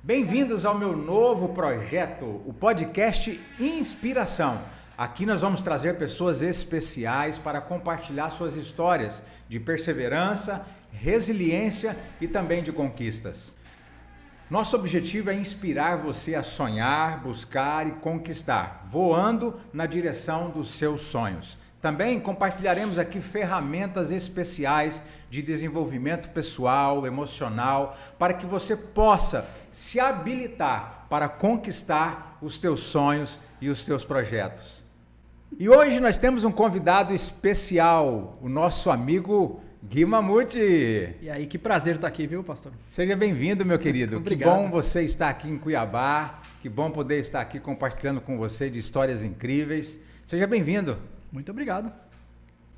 Bem-vindos ao meu novo projeto, o podcast Inspiração. Aqui nós vamos trazer pessoas especiais para compartilhar suas histórias de perseverança, resiliência e também de conquistas. Nosso objetivo é inspirar você a sonhar, buscar e conquistar, voando na direção dos seus sonhos. Também compartilharemos aqui ferramentas especiais de desenvolvimento pessoal, emocional, para que você possa se habilitar para conquistar os teus sonhos e os teus projetos. E hoje nós temos um convidado especial, o nosso amigo Gui Mamute. E aí, que prazer estar aqui, viu, pastor? Seja bem-vindo, meu querido. Obrigado. Que bom você estar aqui em Cuiabá, que bom poder estar aqui compartilhando com você de histórias incríveis. Seja bem-vindo. Muito obrigado.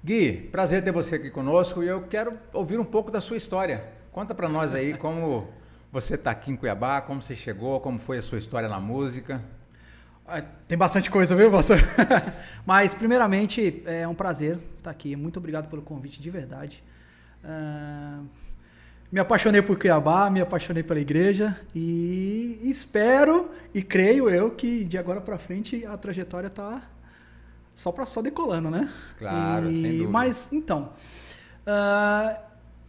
Gui, prazer ter você aqui conosco e eu quero ouvir um pouco da sua história. Conta para nós aí como você está aqui em Cuiabá, como você chegou, como foi a sua história na música. Tem bastante coisa, viu, pastor? Mas, primeiramente, é um prazer estar aqui. Muito obrigado pelo convite, de verdade. Me apaixonei por Cuiabá, me apaixonei pela igreja e espero e creio eu que de agora para frente a trajetória está só decolando, né? Claro, sem dúvida. Mas, então,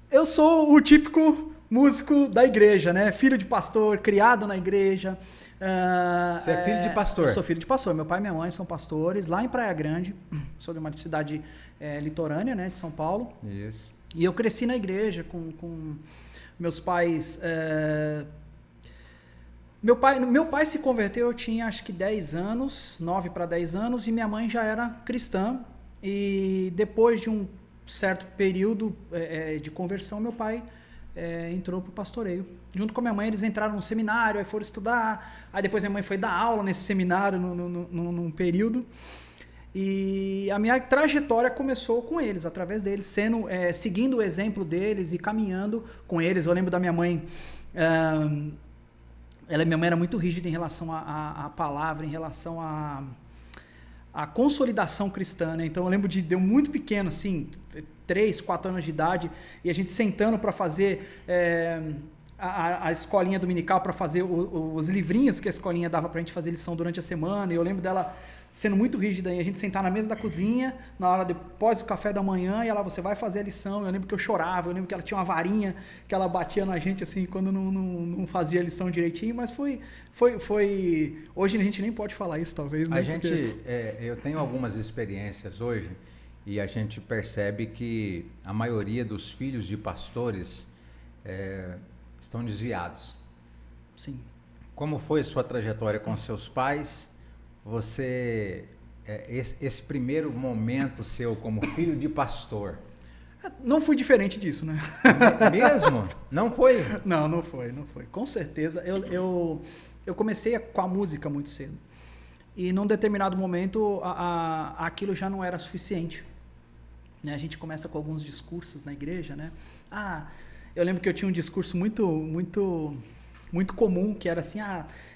eu sou o típico músico da igreja, né? Filho de pastor, criado na igreja. Você é filho de pastor? Eu sou filho de pastor. Meu pai e minha mãe são pastores lá em Praia Grande. Sou de uma cidade litorânea, né? De São Paulo. Isso. E eu cresci na igreja com meus pais... Meu pai se converteu, eu tinha acho que 10 anos, 9 para 10 anos, e minha mãe já era cristã. E depois de um certo período de conversão, meu pai entrou para o pastoreio. Junto com a minha mãe, eles entraram no seminário, aí foram estudar. Aí depois minha mãe foi dar aula nesse seminário num período. E a minha trajetória começou com eles, através deles, seguindo o exemplo deles e caminhando com eles. Eu lembro da minha mãe... minha mãe era muito rígida em relação à palavra, em relação à consolidação cristã, né? Então eu lembro de eu muito pequeno, assim, 3, 4 anos de idade, e a gente sentando para fazer a escolinha dominical, para fazer os livrinhos que a escolinha dava para a gente fazer lição durante a semana, e eu lembro dela sendo muito rígida, e a gente sentar na mesa da cozinha, na hora depois do café da manhã, e ela, você vai fazer a lição. Eu lembro que eu chorava, eu lembro que ela tinha uma varinha que ela batia na gente, assim, quando não fazia a lição direitinho, mas foi... Hoje a gente nem pode falar isso, talvez, né? Eu tenho algumas experiências hoje, e a gente percebe que a maioria dos filhos de pastores estão desviados. Sim. Como foi a sua trajetória com seus pais? Você, esse primeiro momento seu como filho de pastor... Não fui diferente disso, né? Mesmo? Não foi? Não foi. Com certeza. Eu comecei com a música muito cedo. E num determinado momento, aquilo já não era suficiente. A gente começa com alguns discursos na igreja, né? Eu lembro que eu tinha um discurso muito comum, que era assim,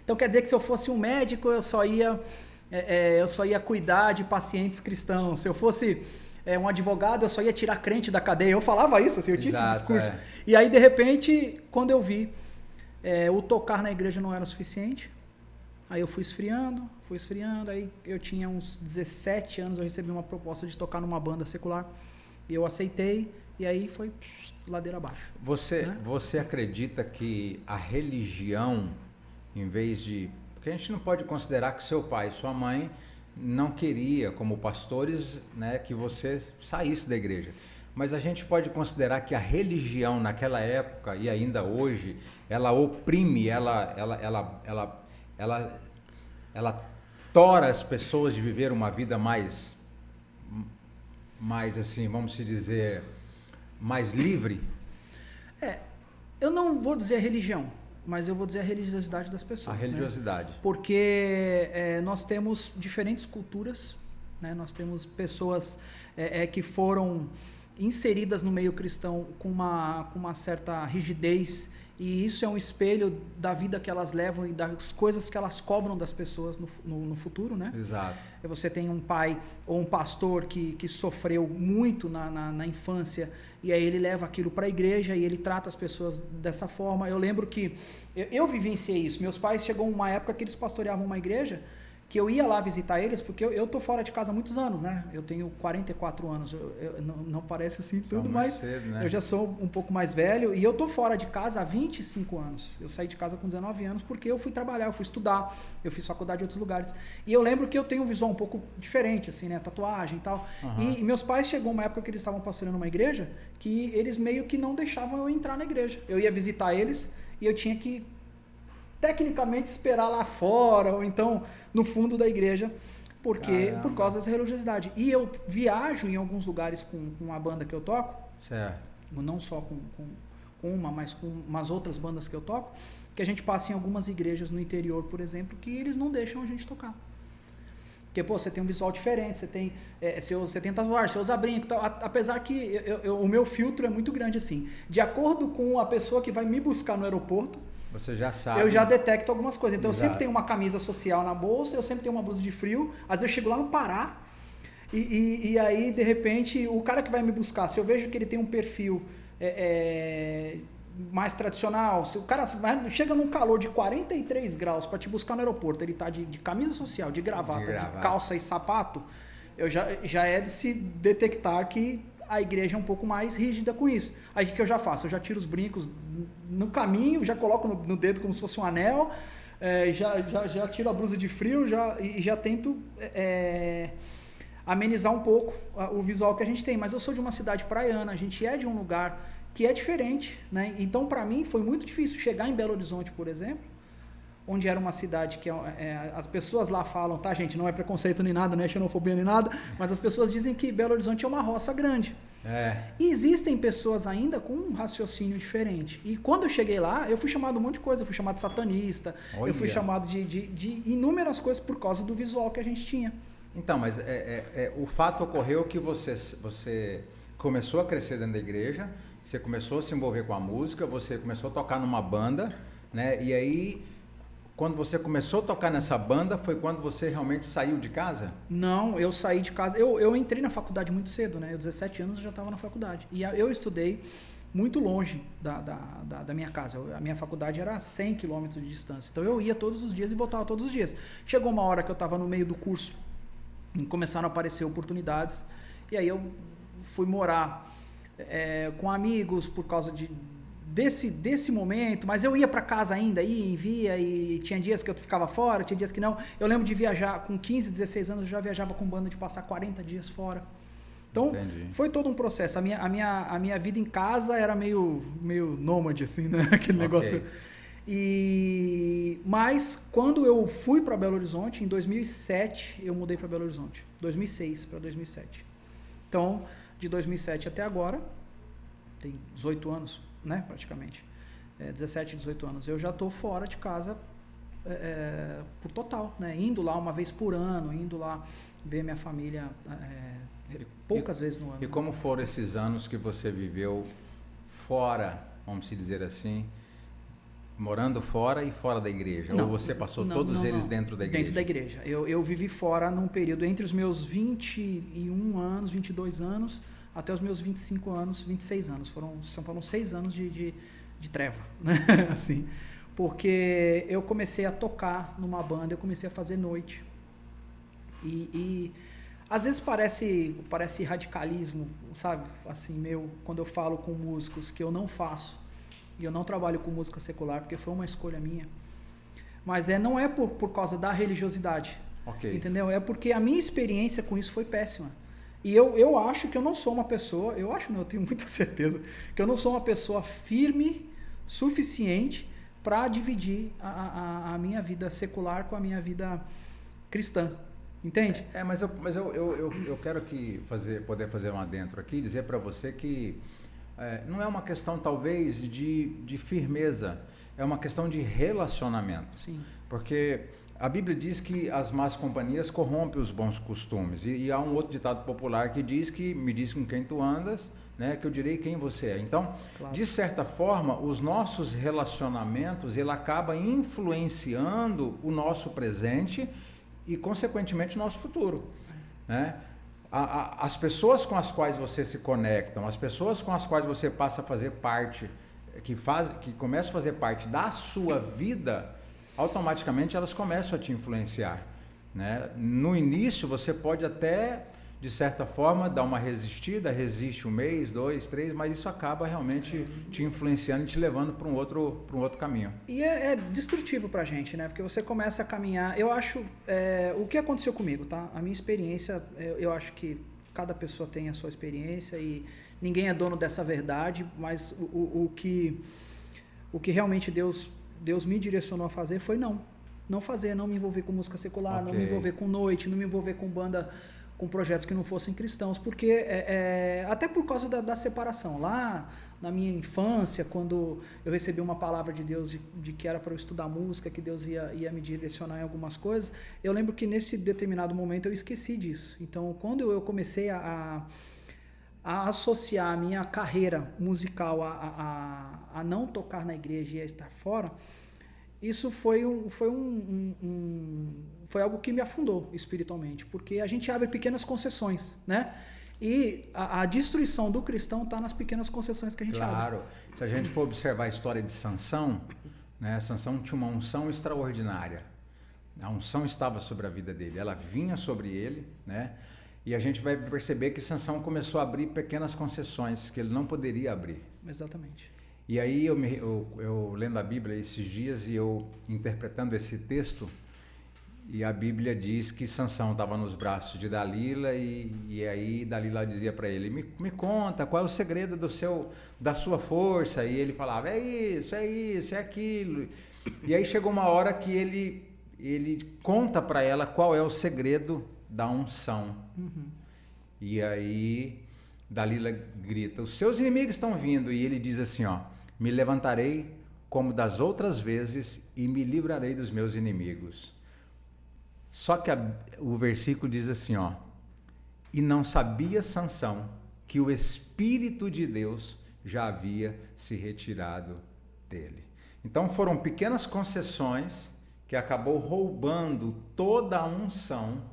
então quer dizer que se eu fosse um médico, eu só ia cuidar de pacientes cristãos. Se eu fosse um advogado, eu só ia tirar crente da cadeia. Eu falava isso, assim, eu tinha esse discurso. E aí, de repente, quando eu vi, o tocar na igreja não era o suficiente, aí eu fui esfriando, aí eu tinha uns 17 anos, eu recebi uma proposta de tocar numa banda secular, e eu aceitei, e aí foi ladeira abaixo. Você acredita que a religião, em vez de... Porque a gente não pode considerar que seu pai e sua mãe não queria, como pastores, né, que você saísse da igreja. Mas a gente pode considerar que a religião naquela época e ainda hoje, ela oprime, ela tora as pessoas de viver uma vida mais assim, vamos dizer, mais livre? Eu não vou dizer a religião, mas eu vou dizer a religiosidade das pessoas. A religiosidade. Né? Porque nós temos diferentes culturas, né? Nós temos pessoas que foram inseridas no meio cristão com uma certa rigidez E isso é um espelho da vida que elas levam e das coisas que elas cobram das pessoas no futuro, né? Exato. Você tem um pai ou um pastor que sofreu muito na infância e aí ele leva aquilo para a igreja e ele trata as pessoas dessa forma. Eu lembro que eu vivenciei isso. Meus pais, chegou uma época que eles pastoreavam uma igreja que eu ia lá visitar eles, porque eu tô fora de casa há muitos anos, né? Eu tenho 44 anos, não parece assim tudo, mas cedo, né? Eu já sou um pouco mais velho e eu tô fora de casa há 25 anos. Eu saí de casa com 19 anos porque eu fui trabalhar, eu fui estudar, eu fiz faculdade em outros lugares. E eu lembro que eu tenho um visual um pouco diferente, assim, né? Tatuagem e tal. Uhum. E meus pais, chegou uma época que eles estavam pastoreando uma igreja que eles meio que não deixavam eu entrar na igreja. Eu ia visitar eles e eu tinha que tecnicamente esperar lá fora ou então no fundo da igreja, porque por causa dessa religiosidade. E eu viajo em alguns lugares com a banda que eu toco, certo. Não só com uma, mas com umas outras bandas que eu toco, que a gente passa em algumas igrejas no interior, por exemplo, que eles não deixam a gente tocar. Porque, pô, você tem um visual diferente, você tem tatuagem, você usa brinco, tal, apesar que o meu filtro é muito grande assim. De acordo com a pessoa que vai me buscar no aeroporto, você já sabe. Eu já detecto algumas coisas. Então, exato, eu sempre tenho uma camisa social na bolsa, eu sempre tenho uma blusa de frio. Às vezes eu chego lá no Pará e aí, de repente, o cara que vai me buscar, se eu vejo que ele tem um perfil mais tradicional, se o cara chega num calor de 43 graus para te buscar no aeroporto, ele tá de camisa social, de gravata, de calça e sapato, eu já é de se detectar que a igreja é um pouco mais rígida com isso. Aí o que eu já faço? Eu já tiro os brincos no caminho, já coloco no dedo como se fosse um anel, já tiro a blusa de frio e já tento amenizar um pouco o visual que a gente tem. Mas eu sou de uma cidade praiana, a gente é de um lugar que é diferente, né? Então, para mim, foi muito difícil chegar em Belo Horizonte, por exemplo, onde era uma cidade que as pessoas lá falam, tá, gente, não é preconceito nem nada, não é xenofobia nem nada, mas as pessoas dizem que Belo Horizonte é uma roça grande. E existem pessoas ainda com um raciocínio diferente. E quando eu cheguei lá, eu fui chamado um monte de coisa, eu fui chamado de satanista, eu fui chamado de inúmeras coisas por causa do visual que a gente tinha. Então, mas o fato ocorreu que você começou a crescer dentro da igreja, você começou a se envolver com a música, você começou a tocar numa banda, né? E aí, quando você começou a tocar nessa banda, foi quando você realmente saiu de casa? Não, eu saí de casa. Eu entrei na faculdade muito cedo, né? Eu, 17 anos, eu já estava na faculdade. E eu estudei muito longe da minha casa. A minha faculdade era a 100 quilômetros de distância. Então, eu ia todos os dias e voltava todos os dias. Chegou uma hora que eu estava no meio do curso e começaram a aparecer oportunidades. E aí, eu fui morar com amigos por causa desse momento, mas eu ia para casa ainda, via, e tinha dias que eu ficava fora, tinha dias que não. Eu lembro de viajar, com 15, 16 anos, eu já viajava com banda de passar 40 dias fora. Então, foi todo um processo. A minha vida em casa era meio nômade, assim, né? Aquele negócio. Mas, quando eu fui para Belo Horizonte, em 2007, eu mudei para Belo Horizonte. 2006 para 2007. Então, de 2007 até agora, tem 18 anos, né, praticamente, 17, 18 anos, eu já estou fora de casa por total, né, indo lá uma vez por ano, indo lá ver minha família poucas vezes no ano. E como foram esses anos que você viveu fora, vamos dizer assim, morando fora e fora da igreja? Ou você passou todos eles dentro da igreja? Dentro da igreja. Eu vivi fora num período entre os meus 21 anos, 22 anos, até os meus 25 anos, 26 anos. Foram 6 anos de treva, né? Assim, porque eu comecei a tocar numa banda, eu comecei a fazer noite. E às vezes parece radicalismo, sabe? Assim, quando eu falo com músicos que eu não faço, e eu não trabalho com música secular, porque foi uma escolha minha. Mas não é por causa da religiosidade. Entendeu? É porque a minha experiência com isso foi péssima. E eu acho que eu não sou uma pessoa, eu tenho muita certeza, que eu não sou uma pessoa firme suficiente para dividir a minha vida secular com a minha vida cristã. Entende? Mas eu quero poder fazer um adentro aqui, dizer para você que não é uma questão talvez de firmeza, é uma questão de relacionamento. Sim. Porque A Bíblia diz que as más companhias corrompem os bons costumes. E há um outro ditado popular que diz que me diz com quem tu andas, né, que eu direi quem você é. Então, claro, de certa forma, os nossos relacionamentos, ele acaba influenciando o nosso presente e, consequentemente, o nosso futuro, né? As pessoas com as quais você se conecta, as pessoas com as quais você passa a fazer parte, que começam a fazer parte da sua vida, automaticamente elas começam a te influenciar, né? No início você pode até, de certa forma, dar uma resistida, resiste 1 mês, 2, 3, mas isso acaba realmente te influenciando e te levando para um outro caminho. E é destrutivo pra gente, né? Porque você começa a caminhar, eu acho, o que aconteceu comigo, tá? A minha experiência, eu acho que cada pessoa tem a sua experiência e ninguém é dono dessa verdade, mas o que realmente Deus me direcionou a fazer foi não fazer, não me envolver com música secular, okay, não me envolver com noite, não me envolver com banda, com projetos que não fossem cristãos, porque até por causa da separação. Lá na minha infância, quando eu recebi uma palavra de Deus de que era para eu estudar música, que Deus ia me direcionar em algumas coisas, eu lembro que nesse determinado momento eu esqueci disso. Então, quando eu comecei a associar a minha carreira musical a não tocar na igreja e a estar fora, isso foi algo que me afundou espiritualmente, porque a gente abre pequenas concessões, né? E a destruição do cristão está nas pequenas concessões que a gente abre. Claro, se a gente for observar a história de Sansão, né? Sansão tinha uma unção extraordinária. A unção estava sobre a vida dele, ela vinha sobre ele, né? E a gente vai perceber que Sansão começou a abrir pequenas concessões que ele não poderia abrir. Exatamente. E aí eu lendo a Bíblia esses dias e eu interpretando esse texto, e a Bíblia diz que Sansão estava nos braços de Dalila e aí Dalila dizia para ele, me conta qual é o segredo da sua força, e ele falava, é isso, é aquilo. E aí chegou uma hora que ele conta para ela qual é o segredo da unção. Uhum. E aí Dalila grita, os seus inimigos estão vindo, e ele diz assim, ó, me levantarei como das outras vezes e me livrarei dos meus inimigos. Só que o versículo diz assim, ó, e não sabia Sansão que o Espírito de Deus já havia se retirado dele. Então foram pequenas concessões que acabou roubando toda a unção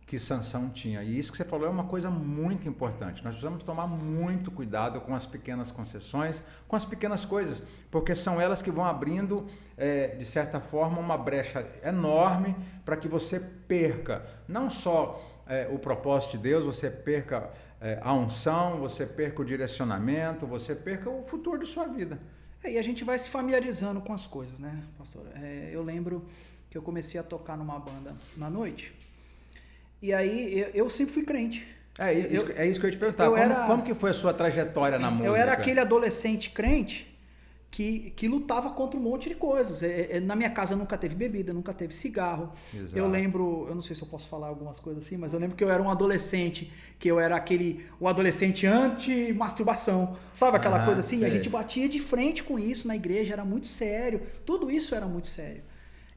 que Sansão tinha. E isso que você falou é uma coisa muito importante. Nós precisamos tomar muito cuidado com as pequenas concessões, com as pequenas coisas, porque são elas que vão abrindo, de certa forma, uma brecha enorme para que você perca não só o propósito de Deus, você perca a unção, você perca o direcionamento, você perca o futuro de sua vida. E a gente vai se familiarizando com as coisas, né, pastor? Eu lembro que eu comecei a tocar numa banda na noite. E aí, eu sempre fui crente. É isso que eu ia te perguntar. Como que foi a sua trajetória na música? Eu era aquele adolescente crente que lutava contra um monte de coisas. Na minha casa nunca teve bebida, nunca teve cigarro. Exato. Eu lembro, eu não sei se eu posso falar algumas coisas assim, mas eu lembro que eu era um adolescente, que eu era o adolescente anti-masturbação. Sabe aquela coisa assim? Sei. A gente batia de frente com isso na igreja, era muito sério. Tudo isso era muito sério.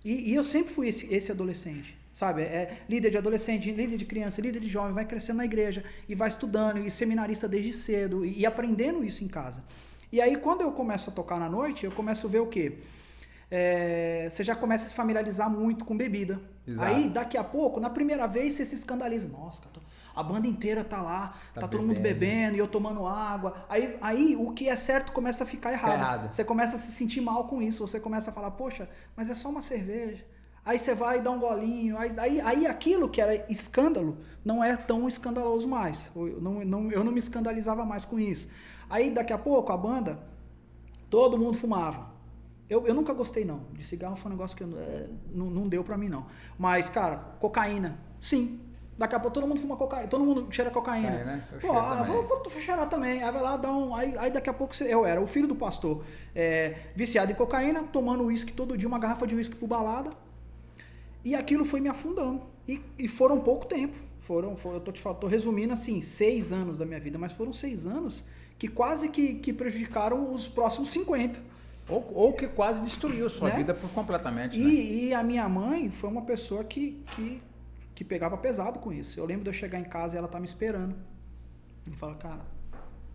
E eu sempre fui esse adolescente. Sabe, líder de adolescente, líder de criança, líder de jovem, vai crescendo na igreja e vai estudando, e seminarista desde cedo, e aprendendo isso em casa. E aí, quando eu começo a tocar na noite, eu começo a ver o quê? Você já começa a se familiarizar muito com bebida. Exato. Aí, daqui a pouco, na primeira vez, você se escandaliza. Nossa, a banda inteira tá lá, tá todo mundo bebendo, e eu tomando água. Aí, o que é certo começa a ficar errado. Você começa a se sentir mal com isso, você começa a falar, poxa, mas é só uma cerveja. Aí você vai dar um golinho, aí aquilo que era escândalo não é tão escandaloso mais. Eu não me escandalizava mais com isso. Aí daqui a pouco a banda, todo mundo fumava. Eu nunca gostei não, de cigarro foi um negócio que não deu pra mim não. Mas cara, cocaína, sim. Daqui a pouco todo mundo fuma cocaína, todo mundo cheira cocaína. Né? Vou cheirar também. Aí vai lá, aí daqui a pouco eu era o filho do pastor, viciado em cocaína, tomando uísque todo dia, uma garrafa de uísque por balada. E aquilo foi me afundando. E foram pouco tempo. Eu tô resumindo assim, 6 anos da minha vida, mas foram 6 anos que quase que prejudicaram os próximos 50. Ou que quase destruiu sua né? vida completamente. E a minha mãe foi uma pessoa que pegava pesado com isso. Eu lembro de eu chegar em casa e ela tá me esperando. E fala, cara...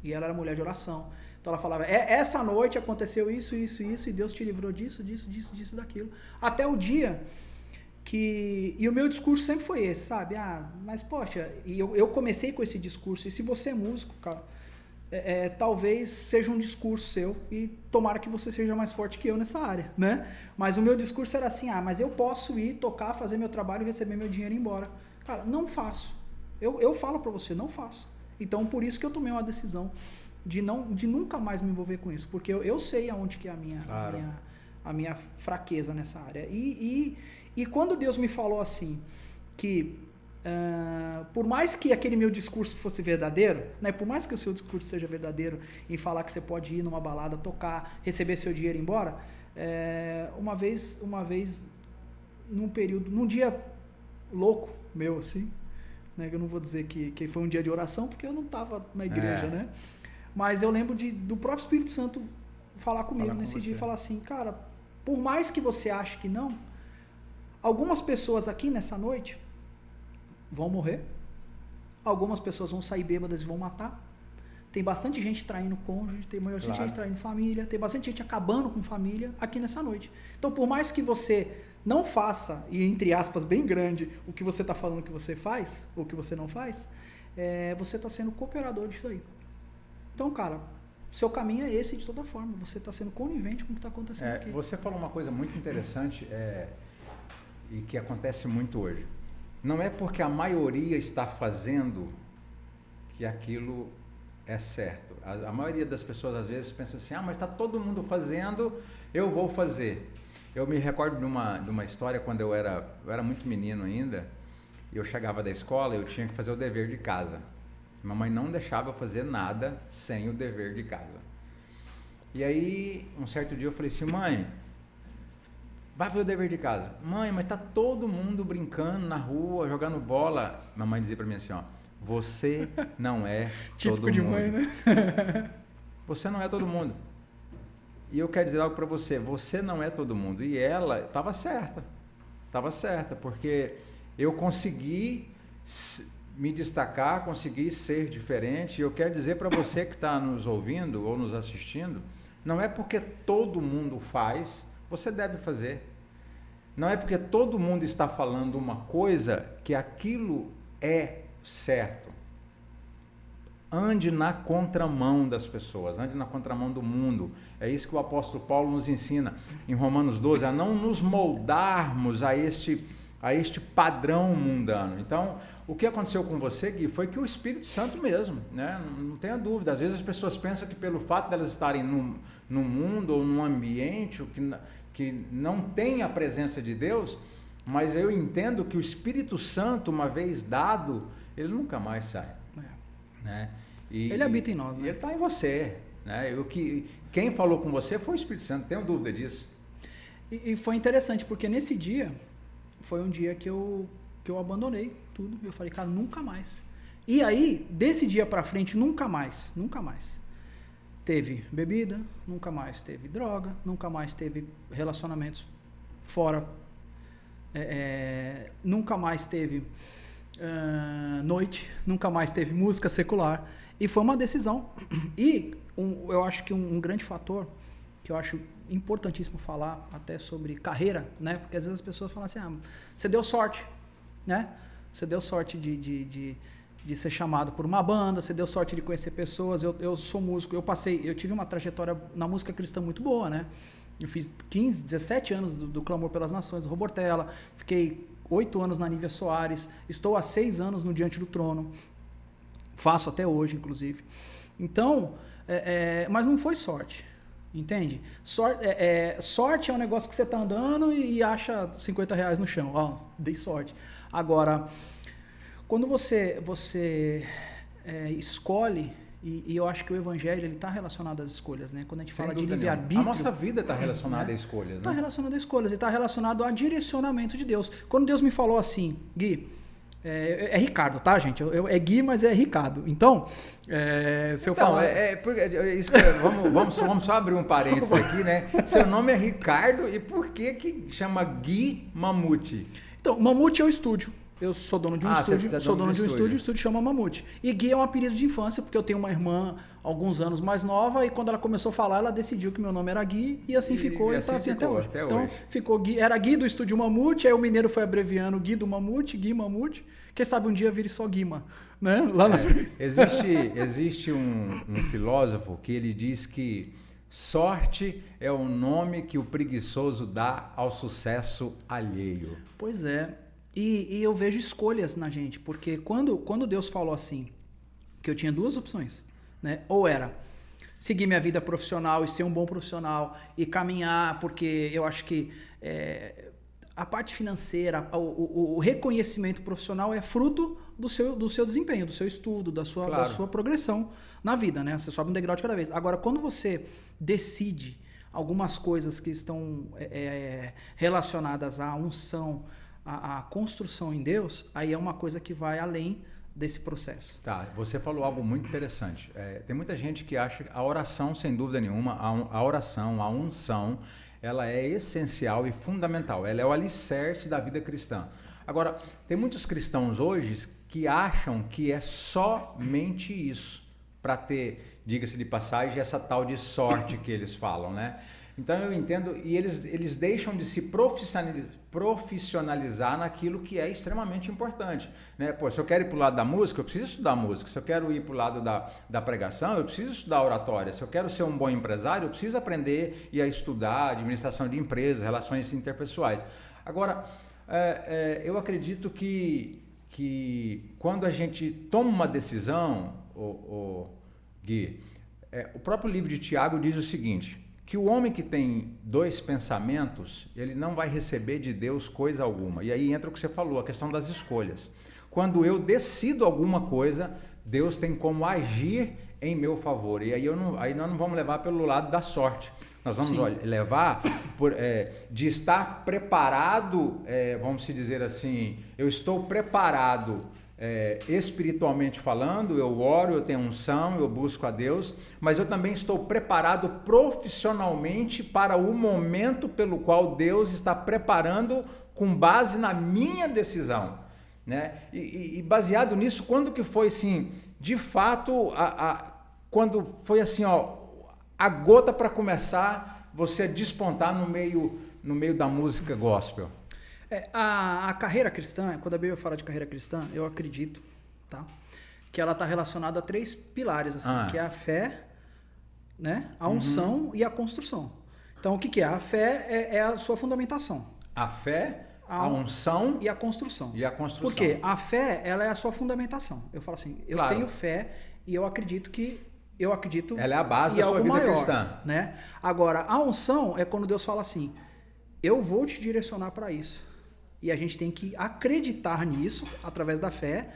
E ela era mulher de oração. Então ela falava, essa noite aconteceu isso, e Deus te livrou disso, daquilo. Até o dia que... E o meu discurso sempre foi esse, sabe? Mas poxa, e eu comecei com esse discurso. E se você é músico, cara... talvez seja um discurso seu e tomara que você seja mais forte que eu nessa área, né? Mas o meu discurso era assim, mas eu posso ir tocar, fazer meu trabalho, receber meu dinheiro e ir embora. Cara, não faço. Eu falo pra você, não faço. Então, por isso que eu tomei uma decisão de nunca mais me envolver com isso, porque eu sei aonde que é a minha fraqueza nessa área. E quando Deus me falou assim, que por mais que aquele meu discurso fosse verdadeiro, né, por mais que o seu discurso seja verdadeiro em falar que você pode ir numa balada, tocar, receber seu dinheiro e ir embora, uma vez num dia louco meu, assim, né, eu não vou dizer que foi um dia de oração, porque eu não estava na igreja, né? Mas eu lembro do próprio Espírito Santo falar comigo nesse dia e falar assim, cara, por mais que você ache que não, algumas pessoas aqui nessa noite vão morrer, algumas pessoas vão sair bêbadas e vão matar, tem bastante gente traindo cônjuge, tem bastante gente traindo família, tem bastante gente acabando com família aqui nessa noite. Então, por mais que você não faça, e entre aspas bem grande, o que você está falando que você faz, ou que você não faz, você está sendo cooperador disso aí. Então, cara, seu caminho é esse de toda forma, você está sendo conivente com o que está acontecendo aqui. Você falou uma coisa muito interessante e que acontece muito hoje. Não é porque a maioria está fazendo que aquilo é certo. A maioria das pessoas às vezes pensa assim, mas está todo mundo fazendo, eu vou fazer. Eu me recordo de uma história quando eu era muito menino ainda, e eu chegava da escola e eu tinha que fazer o dever de casa. Mamãe não deixava eu fazer nada sem o dever de casa. E aí, um certo dia eu falei assim, mãe, vai fazer o dever de casa. Mãe, mas tá todo mundo brincando na rua, jogando bola. Mamãe dizia pra mim assim, você não é todo mundo. Típico de mãe, né? Você não é todo mundo. E eu quero dizer algo para você não é todo mundo. E ela estava certa, porque eu consegui me destacar, consegui ser diferente. E eu quero dizer para você que está nos ouvindo ou nos assistindo, não é porque todo mundo faz, você deve fazer. Não é porque todo mundo está falando uma coisa que aquilo é certo. Ande na contramão das pessoas, ande na contramão do mundo. É isso que o apóstolo Paulo nos ensina em Romanos 12, a não nos moldarmos a este padrão mundano. Então, o que aconteceu com você, Gui, foi que o Espírito Santo mesmo, né? Não tenha dúvida. Às vezes as pessoas pensam que pelo fato de elas estarem no mundo ou num ambiente que não tem a presença de Deus, mas eu entendo que o Espírito Santo, uma vez dado, ele nunca mais sai. Né? Ele habita em nós, né? Ele está em você, né? Quem falou com você foi o Espírito Santo, não tenho dúvida disso. E foi interessante, porque nesse dia, foi um dia que eu abandonei tudo, e eu falei, cara, nunca mais. E aí, desse dia pra frente, nunca mais teve bebida, nunca mais teve droga, nunca mais teve relacionamentos fora, nunca mais teve noite, nunca mais teve música secular, e foi uma decisão. E eu acho que um grande fator que eu acho importantíssimo falar até sobre carreira, né? Porque às vezes as pessoas falam assim, você deu sorte, né? Você deu sorte de ser chamado por uma banda, você deu sorte de conhecer pessoas. Eu sou músico, eu tive uma trajetória na música cristã muito boa, né? Eu fiz 15, 17 anos do Clamor pelas Nações, do Robortella, fiquei 8 anos na Nívia Soares, estou há 6 anos no Diante do Trono, faço até hoje, inclusive. Então, mas não foi sorte, entende? Sorte é um negócio que você está andando e acha R$50 no chão, dei sorte. Agora, quando você escolhe, e eu acho que o evangelho está relacionado às escolhas, né? Quando a gente fala de livre-arbítrio... A nossa vida está relacionada a escolhas, né? Está relacionado a escolhas e está relacionado a direcionamento de Deus. Quando Deus me falou assim, Gui, É Ricardo, tá, gente? É Gui, mas é Ricardo. Então, se eu falar... Vamos só abrir um parênteses aqui, né? Seu nome é Ricardo e por que chama Gui Mamute? Então, Mamute é o estúdio. Eu sou dono de um estúdio, o estúdio chama Mamute. E Gui é um apelido de infância, porque eu tenho uma irmã alguns anos mais nova, e quando ela começou a falar, ela decidiu que meu nome era Gui, e assim ficou, e tá assim até hoje. Então, ficou Gui, era Gui do estúdio Mamute, aí o mineiro foi abreviando Gui do Mamute, Gui Mamute, quem sabe um dia vire só Guima, né? Lá na... Existe um filósofo que ele diz que sorte é o nome que o preguiçoso dá ao sucesso alheio. Pois é. E eu vejo escolhas na gente, porque quando Deus falou assim, que eu tinha duas opções, né? Ou era seguir minha vida profissional e ser um bom profissional e caminhar, porque eu acho que a parte financeira, o reconhecimento profissional é fruto do seu desempenho, do seu estudo, da sua progressão na vida, né? Você sobe um degrau de cada vez. Agora, quando você decide algumas coisas que estão relacionadas à unção, a construção em Deus, aí é uma coisa que vai além desse processo. Tá, você falou algo muito interessante. Tem muita gente que acha que a oração, sem dúvida nenhuma, a oração, a unção, ela é essencial e fundamental. Ela é o alicerce da vida cristã. Agora, tem muitos cristãos hoje que acham que é somente isso para ter, diga-se de passagem, essa tal de sorte que eles falam, né? Então eu entendo, e eles deixam de se profissionalizar naquilo que é extremamente importante, né? Pô, se eu quero ir para o lado da música, eu preciso estudar música. Se eu quero ir para o lado da pregação, eu preciso estudar oratória. Se eu quero ser um bom empresário, eu preciso aprender e a estudar administração de empresas, relações interpessoais. Agora, eu acredito que quando a gente toma uma decisão, Gui, o próprio livro de Tiago diz o seguinte, que o homem que tem dois pensamentos, ele não vai receber de Deus coisa alguma. E aí entra o que você falou, a questão das escolhas. Quando eu decido alguma coisa, Deus tem como agir em meu favor. E aí, nós não vamos levar pelo lado da sorte. Nós vamos levar de estar preparado, vamos dizer assim, eu estou preparado espiritualmente falando, eu oro, eu tenho unção, eu busco a Deus, mas eu também estou preparado profissionalmente para o momento pelo qual Deus está preparando com base na minha decisão, né? E baseado nisso, quando que foi assim, de fato, quando foi assim, a gota para começar você a despontar no meio da música gospel? A carreira cristã, quando a Bíblia fala de carreira cristã, eu acredito, tá? Que ela está relacionada a 3 pilares, assim, que é a fé, né? A unção e a construção. Então, o que é? A fé é a sua fundamentação. A fé, a unção e a construção. Por quê? A fé, ela é a sua fundamentação. Eu falo assim, eu tenho fé e eu acredito ela é a base da sua vida cristã, né? Agora, a unção é quando Deus fala assim, eu vou te direcionar para isso. E a gente tem que acreditar nisso, através da fé,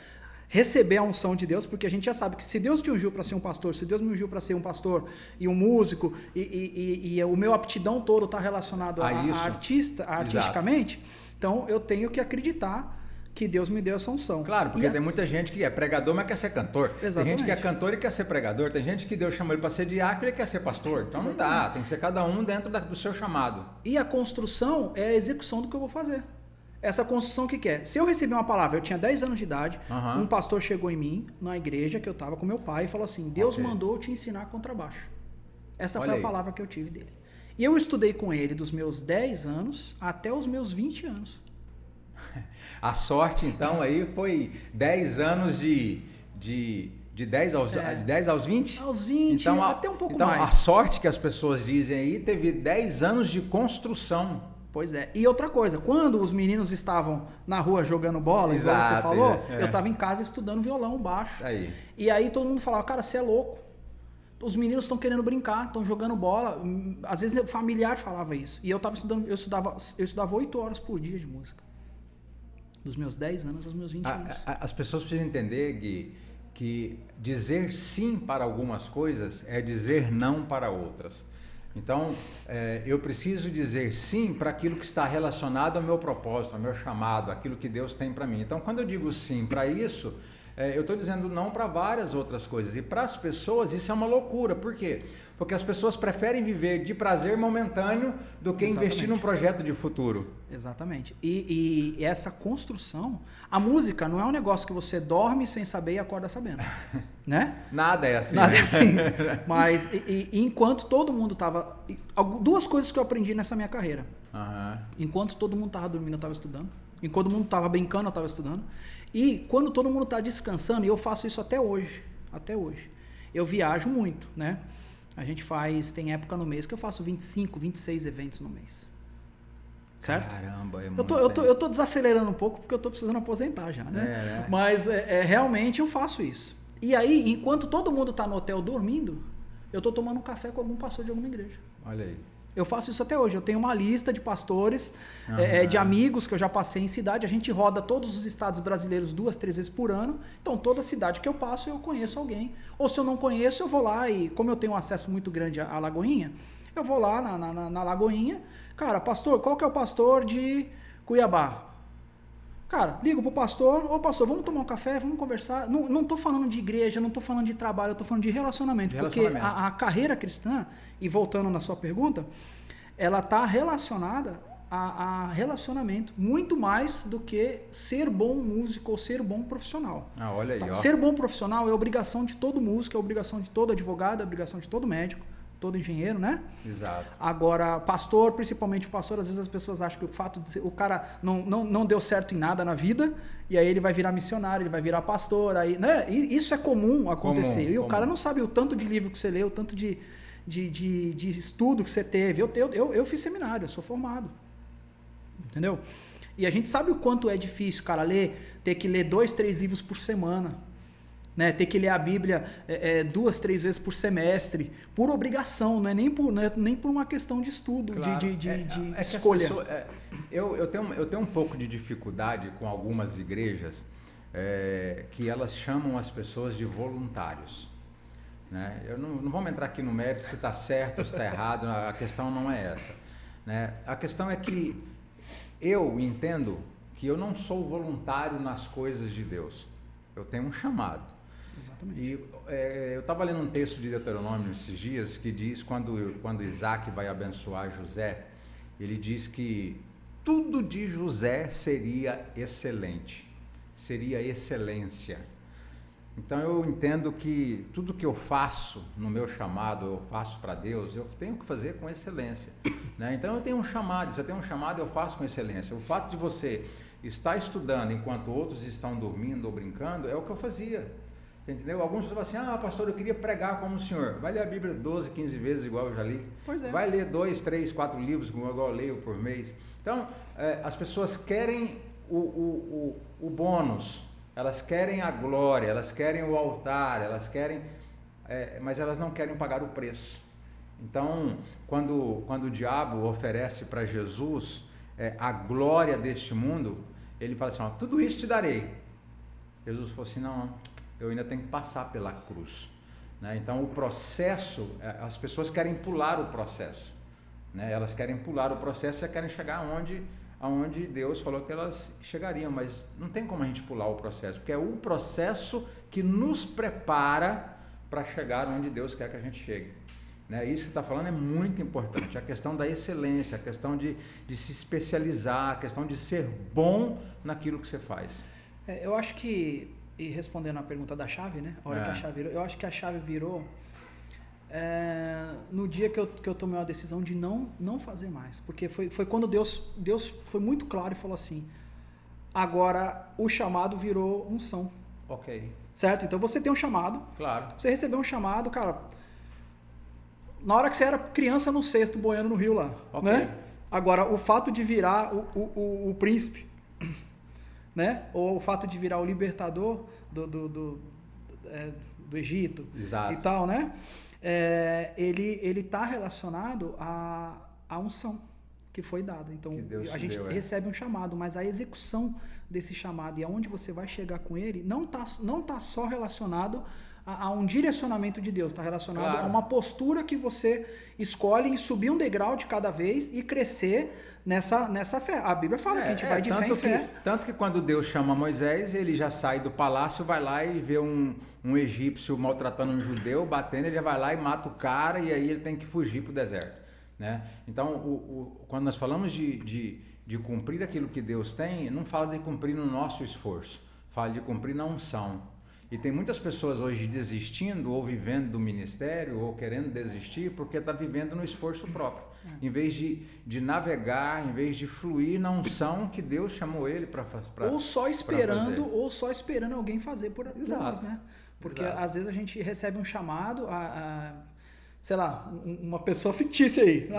receber a unção de Deus, porque a gente já sabe que se Deus te ungiu para ser um pastor, se Deus me ungiu para ser um pastor e um músico, e o meu aptidão todo está relacionado artisticamente, então eu tenho que acreditar que Deus me deu essa unção. Claro, porque tem muita gente que é pregador, mas quer ser cantor. Exatamente. Tem gente que é cantor e quer ser pregador. Tem gente que Deus chamou ele para ser diácono e quer ser pastor. Então não dá, tem que ser cada um dentro do seu chamado. E a construção é a execução do que eu vou fazer. Essa construção o que é? Se eu receber uma palavra, eu tinha 10 anos de idade, um pastor chegou em mim, na igreja que eu estava com meu pai, e falou assim, Deus mandou te ensinar contrabaixo. Essa foi a palavra que eu tive dele. E eu estudei com ele dos meus 10 anos até os meus 20 anos. A sorte, então, aí foi 10 anos de 10 aos 20? Aos 20, então, até um pouco mais. Então, a sorte que as pessoas dizem aí teve 10 anos de construção. Pois é. E outra coisa, quando os meninos estavam na rua jogando bola, igual você falou, eu estava em casa estudando violão, baixo. Aí. E aí todo mundo falava, cara, você é louco. Os meninos estão querendo brincar, estão jogando bola. Às vezes o familiar falava isso. E eu estava estudando, eu estudava 8 horas por dia de música. Dos meus 10 anos aos meus 20 anos. As pessoas precisam entender, Gui, que dizer sim para algumas coisas é dizer não para outras. Então, eu preciso dizer sim para aquilo que está relacionado ao meu propósito, ao meu chamado, aquilo que Deus tem para mim. Então, quando eu digo sim para isso, eu estou dizendo não para várias outras coisas. E para as pessoas isso é uma loucura. Por quê? Porque as pessoas preferem viver de prazer momentâneo do que investir num projeto de futuro. Exatamente. E essa construção, a música não é um negócio que você dorme sem saber e acorda sabendo, né? Nada é assim. Nada é assim. Mas enquanto todo mundo estava... Duas coisas que eu aprendi nessa minha carreira. Uhum. Enquanto todo mundo estava dormindo, eu estava estudando. Enquanto todo mundo estava brincando, eu estava estudando. E quando todo mundo está descansando, e eu faço isso até hoje, eu viajo muito, né? A gente tem época no mês que eu faço 25, 26 eventos no mês. Certo? Caramba, é muito muito eu tô desacelerando um pouco porque eu tô precisando aposentar já, né? Mas realmente eu faço isso. E aí, enquanto todo mundo tá no hotel dormindo, eu tô tomando um café com algum pastor de alguma igreja. Olha aí. Eu faço isso até hoje. Eu tenho uma lista de pastores, de amigos que eu já passei em cidade. A gente roda todos os estados brasileiros 2, 3 vezes por ano. Então, toda cidade que eu passo, eu conheço alguém. Ou se eu não conheço, eu vou lá e, como eu tenho um acesso muito grande à Lagoinha, eu vou lá na Lagoinha. Cara, pastor, qual que é o pastor de Cuiabá? Cara, ligo pro pastor, ô pastor, vamos tomar um café, vamos conversar. Não tô falando de igreja, não tô falando de trabalho, eu tô falando de relacionamento. Porque a carreira cristã, e voltando na sua pergunta, ela tá relacionada a relacionamento muito mais do que ser bom músico ou ser bom profissional. Ah, olha aí, ó. Ser bom profissional é obrigação de todo músico, é obrigação de todo advogado, é obrigação de todo médico, todo engenheiro, né? Exato. Agora, pastor, principalmente pastor, às vezes as pessoas acham que o fato de o cara não deu certo em nada na vida, e aí ele vai virar missionário, ele vai virar pastor, aí, né? E isso é comum acontecer. O cara não sabe o tanto de livro que você leu, o tanto de estudo que você teve. Eu fiz seminário, eu sou formado. Entendeu? E a gente sabe o quanto é difícil, cara, ter que ler 2, 3 livros por semana. Né, ter que ler a Bíblia 2, 3 vezes por semestre, por obrigação, não é nem por uma questão de estudo, claro. de escolha. Pessoas, eu tenho um pouco de dificuldade com algumas igrejas que elas chamam as pessoas de voluntários. Né? Eu não vamos entrar aqui no mérito se está certo ou se está errado, a questão não é essa. Né? A questão é que eu entendo que eu não sou voluntário nas coisas de Deus. Eu tenho um chamado. Exatamente. E eu estava lendo um texto de Deuteronômio esses dias que diz, quando Isaac vai abençoar José, ele diz que tudo de José seria excelente, seria excelência. Então eu entendo que tudo que eu faço no meu chamado, eu faço para Deus, eu tenho que fazer com excelência. Né? Então eu tenho um chamado, se eu tenho um chamado, eu faço com excelência. O fato de você estar estudando enquanto outros estão dormindo ou brincando é o que eu fazia. Entendeu? Alguns falam assim, pastor, eu queria pregar como o senhor. Vai ler a Bíblia 12, 15 vezes igual eu já li. Pois é. Vai ler 2, 3, 4 livros igual eu leio por mês. Então, as pessoas querem o bônus, elas querem a glória, elas querem o altar, elas querem, mas elas não querem pagar o preço. Então, quando o diabo oferece para Jesus a glória deste mundo, ele fala assim, tudo isso te darei. Jesus falou assim, não, eu ainda tenho que passar pela cruz. Né? Então o processo, as pessoas querem pular o processo. Né? Elas querem pular o processo e querem chegar aonde Deus falou que elas chegariam, mas não tem como a gente pular o processo, porque é o processo que nos prepara para chegar onde Deus quer que a gente chegue. Né? Isso que está falando é muito importante, a questão da excelência, a questão de se especializar, a questão de ser bom naquilo que você faz. Eu acho que, e respondendo a pergunta da chave, né? A hora que a chave virou, eu acho que a chave virou no dia que eu tomei a decisão de não fazer mais. Porque foi quando Deus foi muito claro e falou assim, agora o chamado virou unção. Ok. Certo? Então você tem um chamado. Claro. Você recebeu um chamado, cara, na hora que você era criança no cesto, boiando no rio lá. Ok. Né? Agora, o fato de virar o príncipe, né? Ou o fato de virar o libertador do Egito. Exato. E tal, né? Ele está relacionado à unção que foi dada. Então, a gente recebe um chamado, mas a execução desse chamado e aonde você vai chegar com ele não tá só relacionado a um direcionamento de Deus, está relacionado Claro. a uma postura que você escolhe em subir um degrau de cada vez e crescer nessa fé. A Bíblia fala que a gente vai de fé em fé. Tanto que quando Deus chama Moisés, ele já sai do palácio, vai lá e vê um egípcio maltratando um judeu, batendo, ele já vai lá e mata o cara, e aí ele tem que fugir para o deserto. Né? Então, quando nós falamos de cumprir aquilo que Deus tem, não fala de cumprir no nosso esforço, fala de cumprir na unção. E tem muitas pessoas hoje desistindo ou vivendo do ministério ou querendo desistir porque está vivendo no esforço próprio. Em vez de navegar, em vez de fluir na unção que Deus chamou ele para fazer. Ou só esperando alguém fazer por nós, né? Porque às vezes a gente recebe um chamado sei lá, uma pessoa fictícia aí.